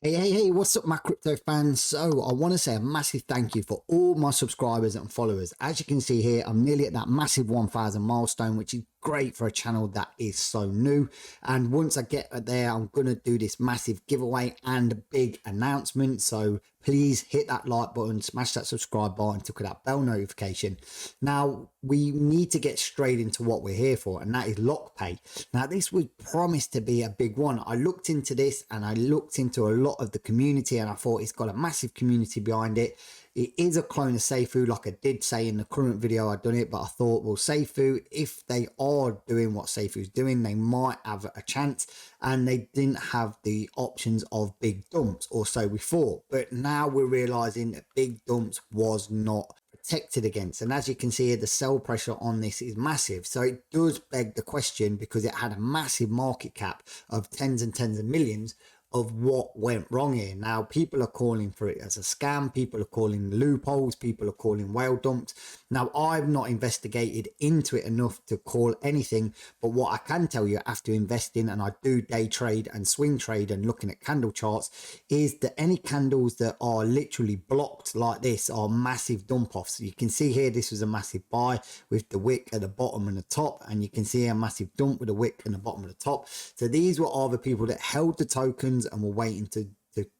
Hey, what's up, my crypto fans? So I want to say a massive thank you for all my subscribers and followers. As you can see here, I'm nearly at that massive 1,000 milestone, which is great for a channel that is so new. And once I get there, I'm going to do this massive giveaway and big announcement. So please hit that like button, smash that subscribe button, click that bell notification. Now, we need to get straight into what we're here for, and that is lockpay. Now, this was promised to be a big one. I looked into this and I looked into a lot of the community, and I thought it's got a massive community behind it. It is a clone of Safuu, like I did say in the current video I'd done it, but I thought, well, Safuu, if they are doing what Safuu's doing, they might have a chance, and they didn't have the options of big dumps, or so we thought. But now we're realizing that big dumps was not protected against, and as you can see here, the sell pressure on this is massive. So it does beg the question, because it had a massive market cap of tens and tens of millions, of what went wrong here. Now, people are calling for it as a scam, people are calling loopholes, people are calling whale dumps. Now, I've not investigated into it enough to call anything, but what I can tell you after investing, and I do day trade and swing trade and looking at candle charts, is that any candles that are literally blocked like this are massive dump offs. You can see here, this was a massive buy with the wick at the bottom and the top, and you can see a massive dump with a wick in the bottom of the top. So these were either people that held the tokens and were waiting to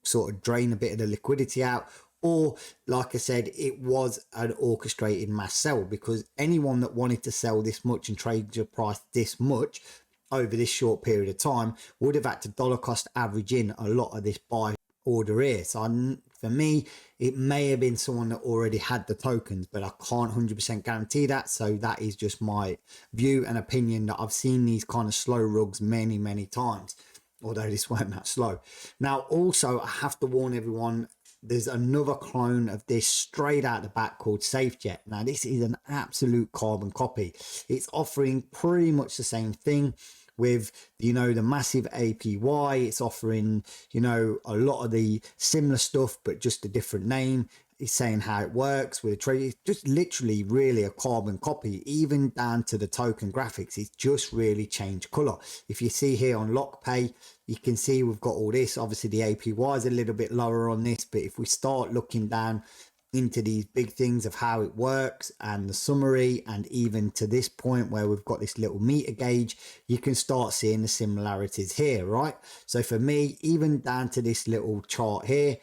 sort of drain a bit of the liquidity out, or like I said, it was an orchestrated mass sell, because anyone that wanted to sell this much and trade your price this much over this short period of time would have had to dollar cost average in a lot of this buy order here. So for me, it may have been someone that already had the tokens, but I can't 100% guarantee that. So that is just my view and opinion, that I've seen these kind of slow rugs many times, although this weren't that slow. Now, also, I have to warn everyone, there's another clone of this straight out the back called Safejet. Now, this is an absolute carbon copy. It's offering pretty much the same thing with, the massive APY. It's offering, a lot of the similar stuff, but just a different name. It's saying how it works with a trade. It's just literally really a carbon copy, even down to the token graphics. It's just really changed color. If you see here on lockpay, you can see we've got all this. Obviously the APY is a little bit lower on this, but if we start looking down into these big things of how it works and the summary, and even to this point where we've got this little meter gauge, you can start seeing the similarities here, right? So for me, even down to this little chart here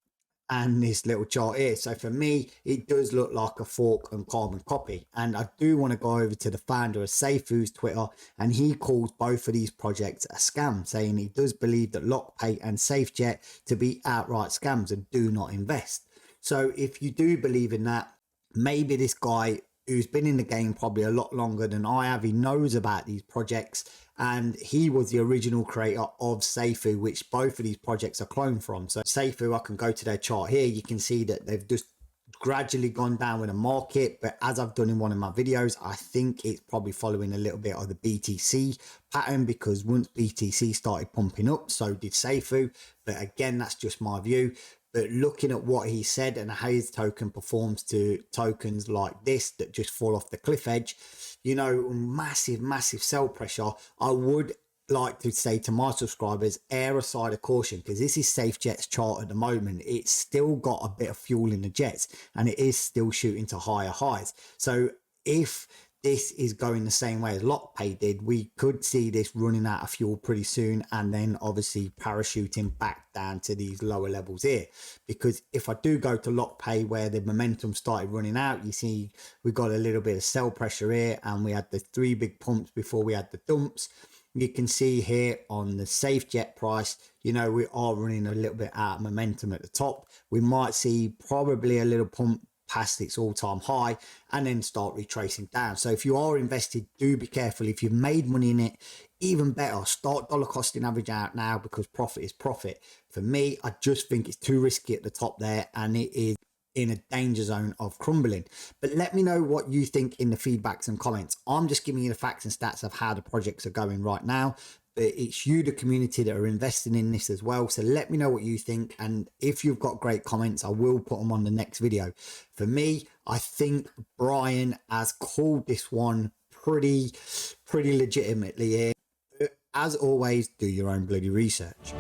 and this little chart here, so for me, it does look like a fork and carbon copy. And I do want to go over to the founder of Safuu's Twitter, and he calls both of these projects a scam, saying he does believe that lockpay and Safejet to be outright scams and do not invest. So if you do believe in that, maybe this guy who's been in the game probably a lot longer than I have, he knows about these projects, and he was the original creator of Safuu, which both of these projects are cloned from. So Safuu, I can go to their chart here, you can see that they've just gradually gone down with the market, but as I've done in one of my videos, I think it's probably following a little bit of the BTC pattern, because once BTC started pumping up, so did Safuu. But again, that's just my view. But looking at what he said and how his token performs to tokens like this that just fall off the cliff edge, massive sell pressure, I would like to say to my subscribers, err aside of caution, because this is Safejet's chart at the moment. It's still got a bit of fuel in the jets, and it is still shooting to higher highs. So if this is going the same way as lockpay did, we could see this running out of fuel pretty soon, and then obviously parachuting back down to these lower levels here. Because if I do go to lockpay, where the momentum started running out, you see we got a little bit of sell pressure here, and we had the 3 big pumps before we had the dumps. You can see here on the Safejet price, we are running a little bit out of momentum at the top. We might see probably a little pump past its all-time high and then start retracing down. So if you are invested, do be careful. If you've made money in it, even better, start dollar costing average out now, because profit is profit. For me, I just think it's too risky at the top there, and it is in a danger zone of crumbling. But let me know what you think in the feedbacks and comments. I'm just giving you the facts and stats of how the projects are going right now, but it's you, the community, that are investing in this as well. So let me know what you think, and if you've got great comments, I will put them on the next video. For me, I think Bryan has called this one pretty legitimately here. As always, do your own bloody research.